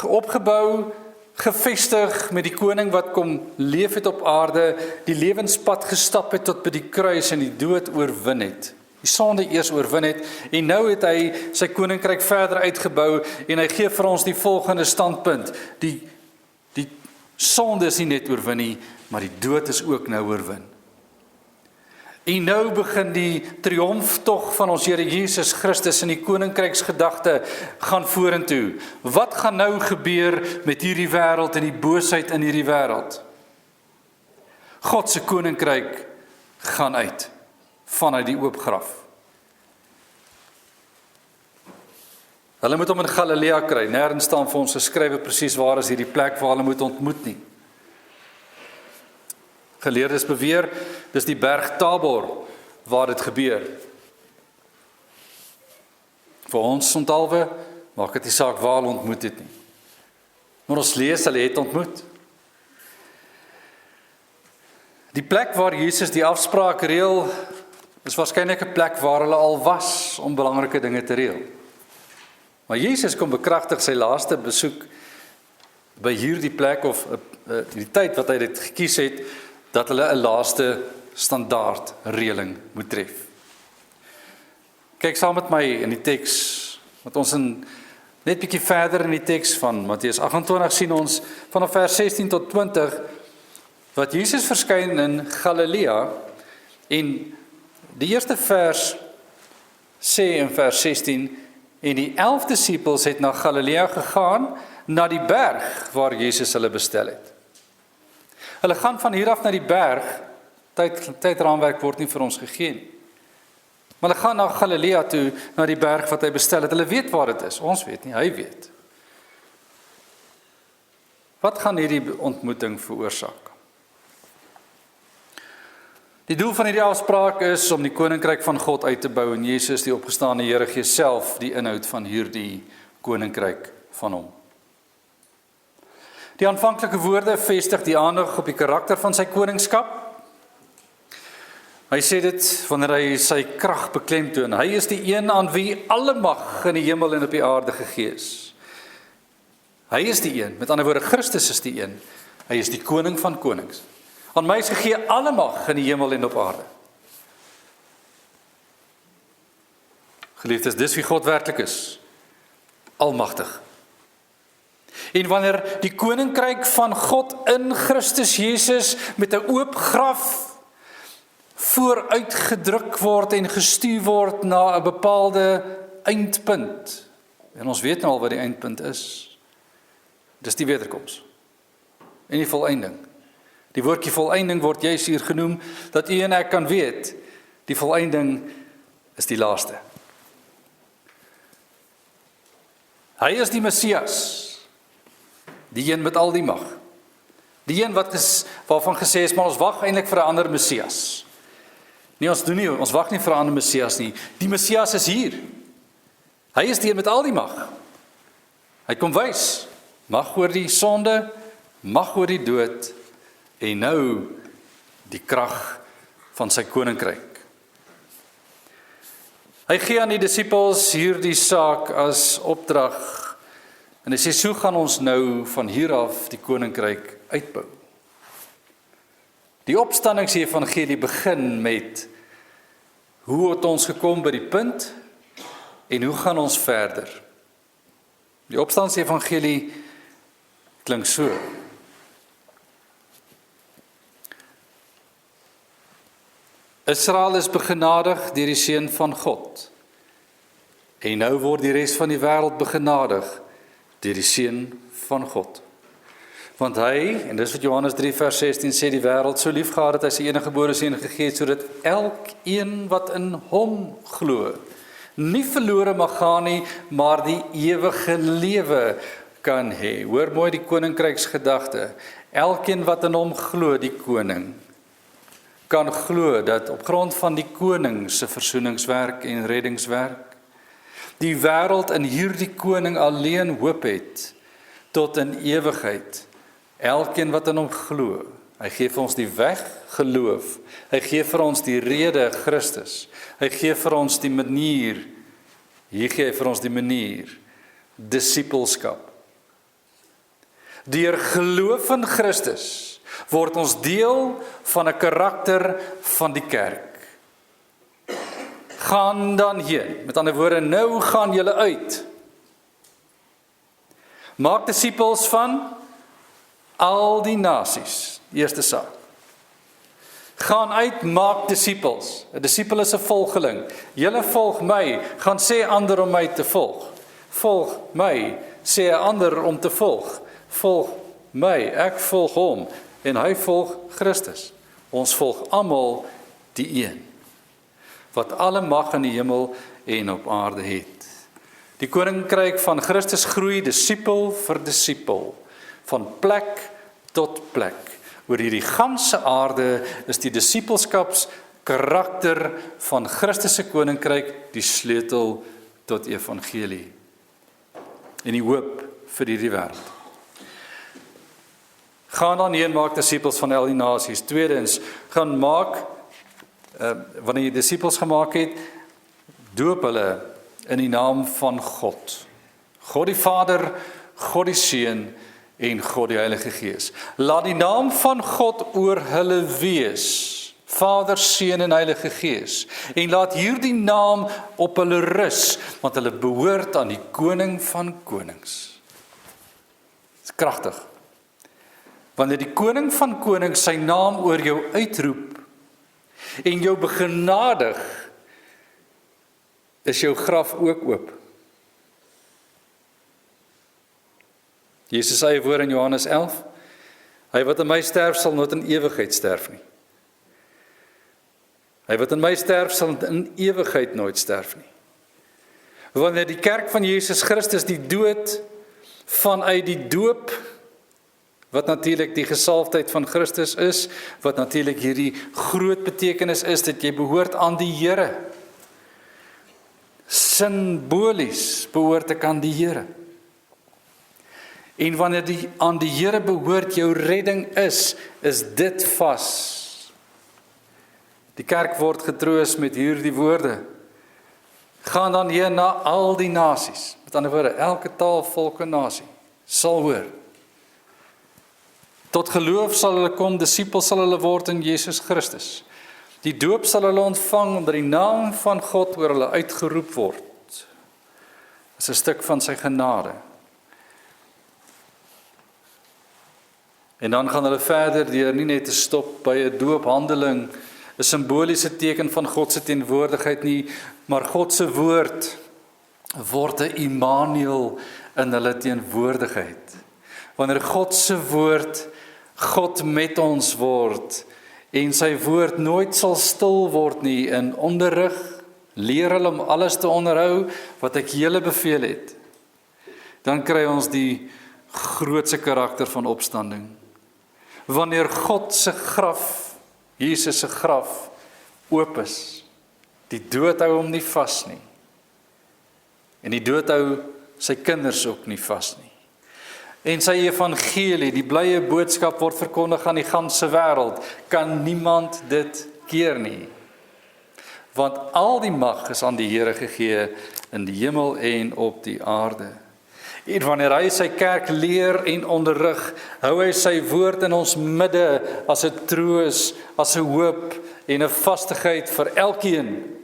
opgebou, gevestig met die koning wat kom leef het op aarde, die lewenspad gestap het tot by die kruis en die dood oorwin het. Die sonde eers oorwin het en nou het hy sy koninkryk verder uitgebou en hy gee vir ons die volgende standpunt. Die sonde is nie net oorwin nie, maar die dood is ook nou oorwin. En nou begin die triomftog van ons Here Jesus Christus in die koninkryksgedagte gaan vorentoe. Wat gaan nou gebeur met hierdie wêreld en die boosheid in hierdie wêreld? God se koninkryk gaan uit vanuit die oop graf. Hulle moet hom in Galilea kry. Nêrens staan vir ons geskrywe presies waar is hierdie plek waar hulle moet ontmoet nie. Geleerdes beweer, dis die berg Tabor waar dit gebeur. Vir ons ontalwe maak dit nie saak waar hulle ontmoet het nie. Maar ons lees hulle het ontmoet. Die plek waar Jesus die afspraak reël, is waarskynlik 'n plek waar hulle al was om belangrike dinge te reël. Maar Jesus kom bekragtig sy laaste besoek by hierdie plek of die tyd wat hy dit gekies het, dat hulle 'n laaste standaard reëling moet tref. Kyk saam met my in die teks, wat ons net bietjie verder in die teks van Matteus 28 sien ons vanaf vers 16 tot 20 wat Jesus verskyn in Galilea en die eerste vers sê in vers 16 en die 11 disippels het na Galilea gegaan na die berg waar Jesus hulle bestel het. Hulle gaan van hier af na die berg, tydraamwerk word nie vir ons gegee nie. Maar hulle gaan na Galilea toe, na die berg wat hy bestel het. Hulle weet waar dit is, ons weet nie, hy weet. Wat gaan hierdie ontmoeting veroorsaak? Die doel van hierdie afspraak is om die koninkryk van God uit te bou en Jesus, die opgestane Here, gee self die inhoud van hierdie koninkryk van hom. Die aanvanklike woorde vestig die aandag op die karakter van sy koningskap. Hy sê dit wanneer hy sy krag beklemtoon. Hy is die een aan wie alle mag in die hemel en op die aarde gegee is. Hy is die een, met ander woorde, Christus is die een. Hy is die koning van konings. Aan my is gegee alle mag in die hemel en op aarde. Geliefdes, dis wie God werklik is. Almagtig. En wanneer die koninkryk van God in Christus Jesus met 'n oop graf vooruitgedruk word en gestuur word na 'n bepaalde eindpunt, En ons weet nou al wat die eindpunt is. Dis die wederkoms. En die volëinding. Die woordjie volëinding word juis hier genoem, dat u en ek kan weet, die volëinding is die laaste. Hy is die Messias, die een met al die mag. Die een waarvan gesê is, maar ons wag eintlik vir 'n ander Messias. Nee, ons wag nie vir 'n ander Messias nie. Die Messias is hier. Hy is die een met al die mag. Hy kom wys, mag oor die sonde, mag oor die dood, en nou die krag van sy koninkryk. Hy gee aan die disippels hierdie saak as opdrag, en hy sê, so gaan ons nou van hier af die koninkryk uitbou. Die opstandingsevangelie begin met, hoe het ons gekom by die punt, en hoe gaan ons verder? Die opstandingsevangelie klink so. Israel is begenadig deur die Seun van God. En nou word die res van die wêreld begenadig deur die Seun van God. Want hy, en dis wat Johannes 3 vers 16 sê, die wêreld so lief gehad het hy sy enige gebore seun gegee het, sodat elkeen wat in hom glo, nie verlore mag gaan nie, maar die ewige lewe kan hê. Hoor mooi die koninkryksgedagte. Elkeen wat in hom glo, die koning, kan glo dat op grond van die koning se versoeningswerk en reddingswerk, die wêreld in hierdie koning alleen hoop het, tot in ewigheid. Elkeen wat in hom glo, hy gee vir ons die weg, geloof, hy gee vir ons die rede, Christus, hy gee vir ons die manier, hier gee hy vir ons die manier, disippelskap. Deur geloof in Christus, word ons deel van 'n karakter van die kerk. Gaan dan heen, met ander woorde, nou gaan julle uit. Maak disippels van al die nasies, eerste saak. Gaan uit, maak disippels. 'n Disipel is 'n volgeling. Julle volg my, gaan sê ander om my te volg. Volg my, sê 'n ander om te volg. Volg my, ek volg hom, en hy volg Christus. Ons volg almal die een, wat alle mag in die hemel en op aarde het. Die koninkryk van Christus groei disipel vir disipel, van plek tot plek. Oor hierdie ganse aarde is die disipelskaps karakter van Christus se koninkryk die sleutel tot evangelie en die hoop vir hierdie wêreld. Gaan dan heen, maak disipels van al die nasies. Tweedens, gaan maak, wanneer jy disipels gemaak het, doop hulle in die naam van God. God die Vader, God die Seun en God die Heilige Gees. Laat die naam van God oor hulle wees, Vader, Seun en Heilige Gees. En laat hierdie naam op hulle rus, want hulle behoort aan die Koning van Konings. Dit is kragtig. Wanneer die Koning van Konings sy naam oor jou uitroep en jou begenadig, is jou graf ook oop. Jesus sê woord in Johannes 11, hy wat in my sterf sal nooit in ewigheid sterf nie. Hy wat in my sterf sal in ewigheid nooit sterf nie. Wanneer die kerk van Jesus Christus die dood vanuit die doop, wat natuurlik die gesalfdheid van Christus is, wat natuurlik hierdie groot betekenis is, dat jy behoort aan die Here. Simbolies behoort ek aan die Here. En wanneer die aan die Here behoort jou redding is dit vas. Die kerk word getroos met hierdie woorde. Gaan dan heen na al die nasies. Met ander woorde, elke taal, volk en nasie sal hoor. Tot geloof sal hulle kom, disipels sal hulle word in Jesus Christus. Die doop sal hulle ontvang omdat die naam van God oor hulle uitgeroep word. Dit is 'n stuk van sy genade. En dan gaan hulle verder deur nie net te stop by 'n doophandeling, 'n simboliese teken van God se teenwoordigheid nie, maar God se woord word 'n Immanuel in hulle teenwoordigheid. Wanneer God se woord God met ons word en sy woord nooit sal stil word nie in onderrig, leer hulle om alles te onderhou wat ek julle beveel het. Dan kry ons die grootste karakter van opstanding. Wanneer God se graf, Jesus se graf, oop is, die dood hou hom nie vas nie. En die dood hou sy kinders ook nie vas nie. En sy evangelie, die blye boodskap word verkondig aan die ganse wêreld, kan niemand dit keer nie. Want al die mag is aan die Here gegee in die hemel en op die aarde. En wanneer hy sy kerk leer en onderrig, hou hy sy woord in ons midde as 'n troos, as 'n hoop en 'n vastigheid vir elkeen.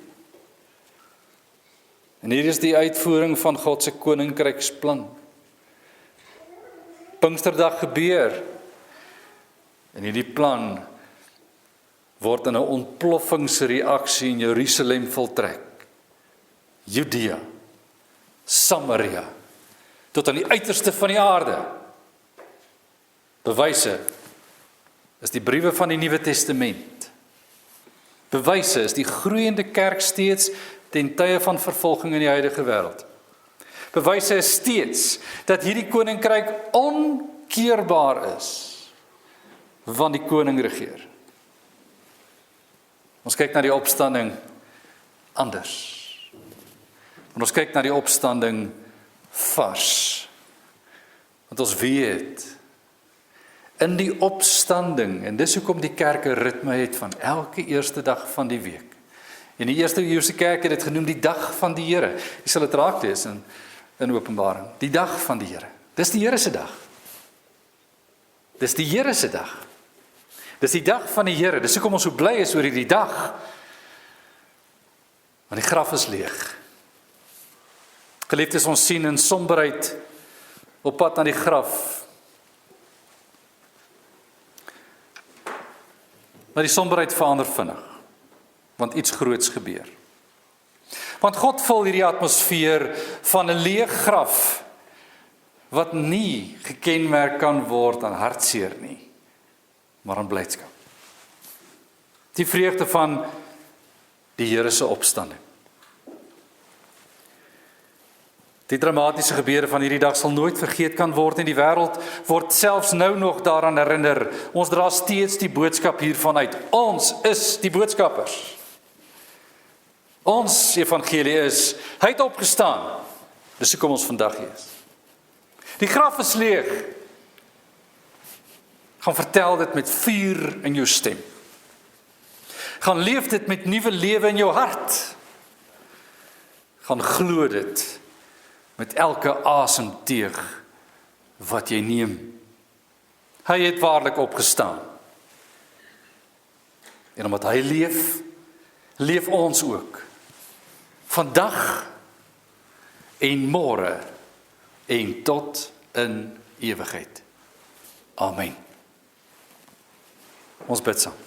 En hier is die uitvoering van God se koninkryksplan. Pinksterdag gebeur. En hierdie plan word in 'n ontploffingsreaksie in Jerusalem voltrek. Judea, Samaria, tot aan die uiterste van die aarde. Bewyse is die briewe van die Nuwe Testament. Bewyse is die groeiende kerk steeds ten tye van vervolging in die huidige wêreld. Bewyse is steeds dat hierdie koninkryk onkeerbaar is, want die koning regeer. Ons kyk na die opstanding anders. En ons kyk na die opstanding vars. Want ons weet, in die opstanding, en dis hoekom die kerk 'n ritme het van elke eerste dag van die week. En die eerste Joodse kerk het dit genoem die dag van die Here. Jy sal dit raak lees in Openbaring. Die dag van die Here. Dis die Here se dag. Dis die Here se dag. Dis die dag van die Here. Dis hoekom ons so bly is oor hierdie dag. Want die graf is leeg. Geliefdes, ons sien in somberheid op pad na die graf. Maar die somberheid verander vinnig, want iets groots gebeur. Want God vul hierdie atmosfeer van 'n leë graf wat nie gekenmerk kan word aan hartseer nie, maar aan blydskap. Die vreugde van die Here se opstanding. Die dramatiese gebeure van hierdie dag sal nooit vergeet kan word en die wêreld word selfs nou nog daaraan herinner. Ons dra steeds die boodskap hiervan uit. Ons is die boodskappers. Ons evangelie is, hy het opgestaan. Dis hoekom ons vandag hier is. Die graf is leeg. Gaan vertel dit met vuur in jou stem. Gaan leef dit met nuwe lewe in jou hart. Gaan glo dit met elke asemteug wat jy neem. Hy het waarlik opgestaan. En omdat hy leef, leef ons ook. Vandag en môre en tot in ewigheid. Amen. Ons bid saam.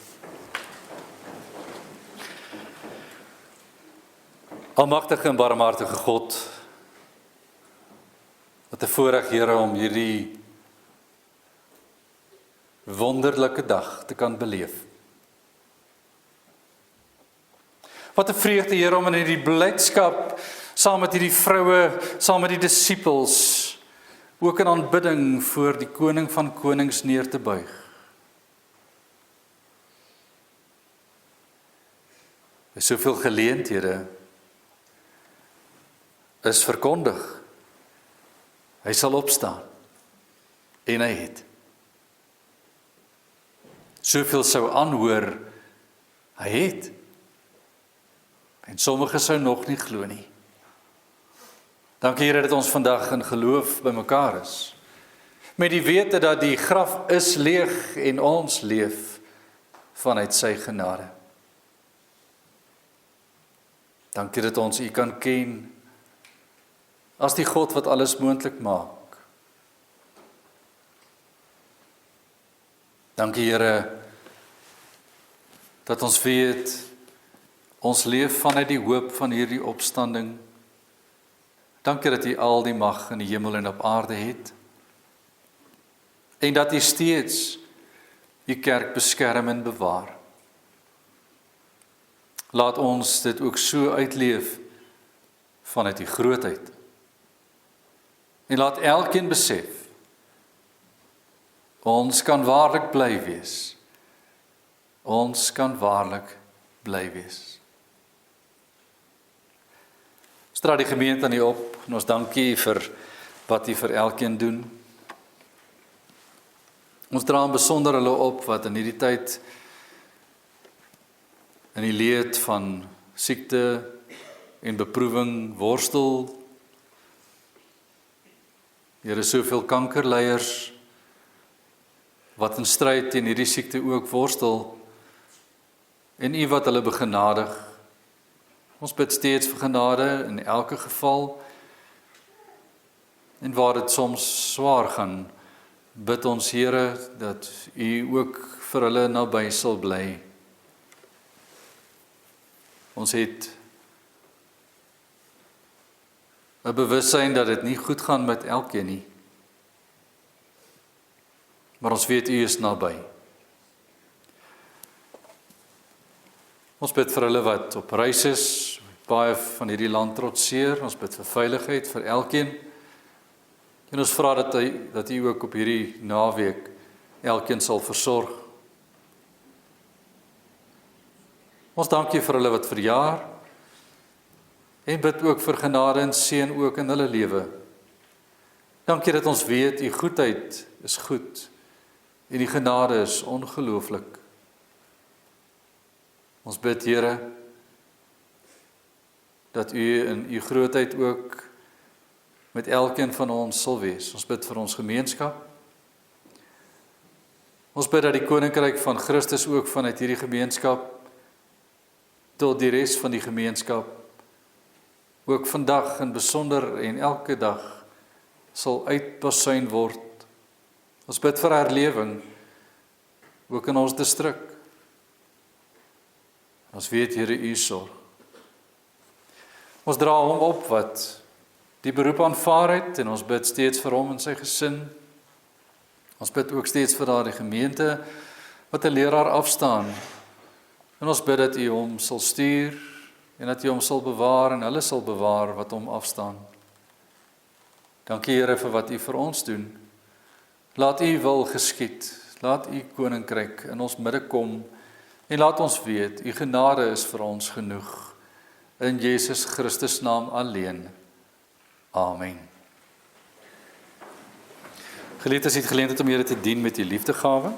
Almagtige en barmhartige God, wat 'n voorreg, Here, om hierdie wonderlike dag te kan beleef. Wat 'n vreugde, Here, om in hierdie blydskap saam met hierdie vroue, saam met die disippels, ook in aanbidding voor die koning van konings neer te buig. By soveel geleenthede is verkondig, hy sal opstaan, en hy het. Soveel sou aanhoor, hy het. En sommige sou nog nie glo nie. Dankie, Here, dat ons vandag in geloof bymekaar is. Met die wete dat die graf is leeg en ons leef vanuit sy genade. Dankie dat ons U kan ken as die God wat alles moontlik maak. Dankie, Here, dat ons weet, ons leef vanuit die hoop van hierdie opstanding Dankie dat U al die mag in die hemel en op aarde het. En dat U steeds U kerk beskerm en bewaar. Laat ons dit ook so uitleef vanuit U grootheid. En laat elkeen besef, ons kan waarlik bly wees. Ons kan waarlik bly wees. Ons dra die gemeente aan U op en ons dankie vir wat U vir elkeen doen. Ons dra in besonder hulle op wat in hierdie tyd in die leed van siekte en beproewing worstel. Here, soveel kankerleiers wat in stryd teen hierdie siekte ook worstel en U wat hulle begenadig. Ons bid steeds vir genade in elke geval en waar dit soms swaar gaan, bid ons Here dat U ook vir hulle naby sal bly. Ons het 'n bewussyn dat dit nie goed gaan met elkeen nie. Maar ons weet U is naby. Ons bid vir hulle wat op reis is, baie van hierdie land trotseer. Ons bid vir veiligheid vir elkeen. En ons vra dat U ook op hierdie naweek elkeen sal versorg. Ons dank U vir hulle wat verjaar en bid ook vir genade en seën ook in hulle lewe. Dankie dat ons weet U goedheid is goed en die genade is ongelooflik. Ons bid, Here, dat U in U grootheid ook met elkeen van ons sal wees. Ons bid vir ons gemeenskap. Ons bid dat die koninkryk van Christus ook vanuit hierdie gemeenskap tot die res van die gemeenskap ook vandag in besonder en elke dag sal uitbasuin word. Ons bid vir herlewing ook in ons distrik. Ons weet, Here, U sorg. Ons dra hom op wat die beroep aanvaar het en ons bid steeds vir hom en sy gesin. Ons bid ook steeds vir daardie gemeente wat 'n leraar afstaan. En ons bid dat U hom sal stuur en dat U hom sal bewaar en hulle sal bewaar wat hom afstaan. Dankie, Here, vir wat U vir ons doen. Laat U wil geskied. Laat U koninkryk in ons midde kom en laat ons weet, U genade is vir ons genoeg. In Jesus Christus naam alleen. Amen. Geliefdes, het geleentheid om Here te dien met U liefdegawe.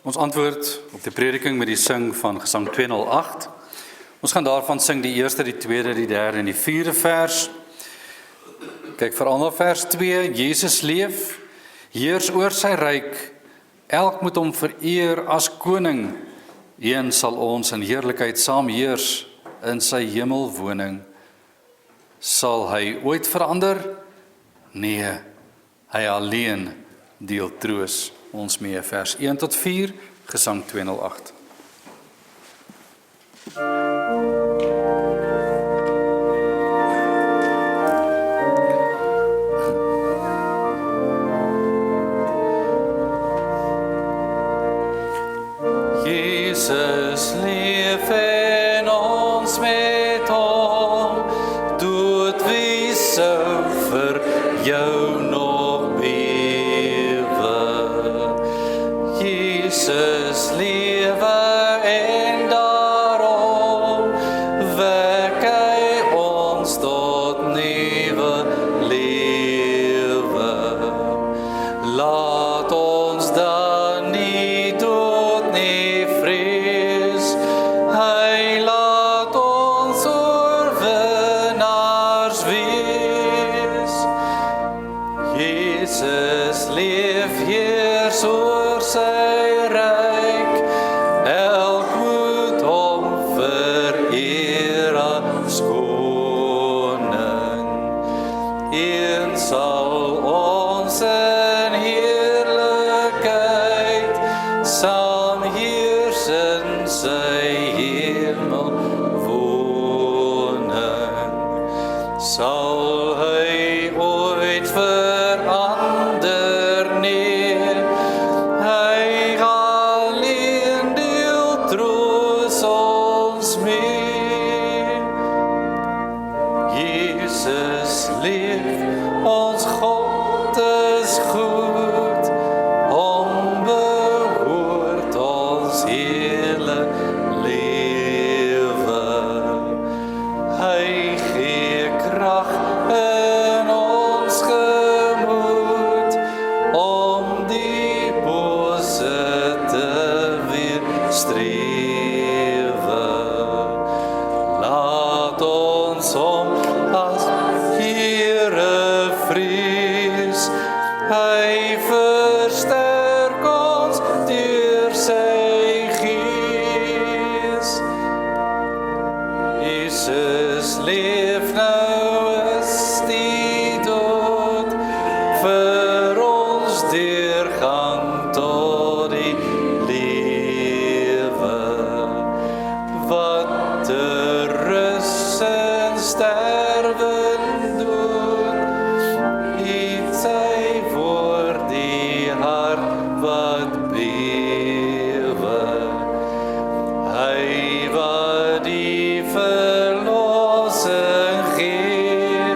Ons antwoord op die prediking met die sing van Gesang 208. Ons gaan daarvan sing die eerste, die tweede, die derde en die vierde vers. Kyk veral na vers 2, Jesus leef, heers oor sy ryk, elk moet hom vereer as koning, een sal ons in heerlikheid saam heers in sy hemelwoning. Sal hy ooit verander? Nee, hy alleen deel troos ons mee. Vers 1 tot 4, Gesang 208. Jesus leef en ons met hom, dood wie sou vir jou nog bewe. Jesus lewe en daarom wek hy ons tot nuwe lewe. Laat ons dan nie dood nie vrees, hy laat ons oorwinnaars wees. Jesus leef, heers oor sy ryk, elk moet hom vereer as koning. Een sal ons in heerlikheid saam heers in sy hemelwoning. Sal hy ooit verander? Nee, hy alleen deel troos ons mee. Jesus leef, ons God is goed, hom behoort ons hele lewe. Hy gee krag in ons gemoed, om die bose te weerstrewe. Laat ons hom as Here vrees, hy versterk ons deur sy gees. Jesus leef, nou is die dood vir ons deurgang tot die lewe. Wat te rus en sterwen dood, iets hy voor die hart wat bewe. Hy wat die verlossing gee,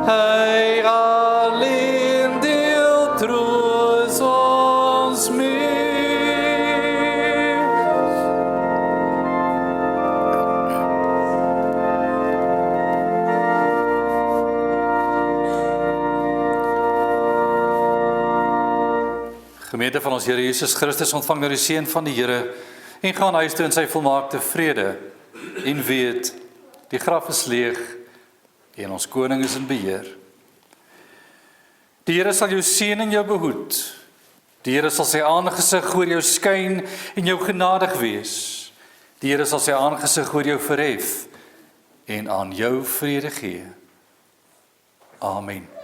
hy alleen deel troos ons mee. Gemeente van ons Here Jesus Christus, ontvang nou die seën van die Here en gaan huis toe in sy volmaakte vrede en weet, die graf is leeg en ons koning is in beheer. Die Here sal jou seën en jou behoed. Die Here sal sy aangesig oor jou skyn en jou genadig wees. Die Here sal sy aangesig oor jou verhef en aan jou vrede gee. Amen.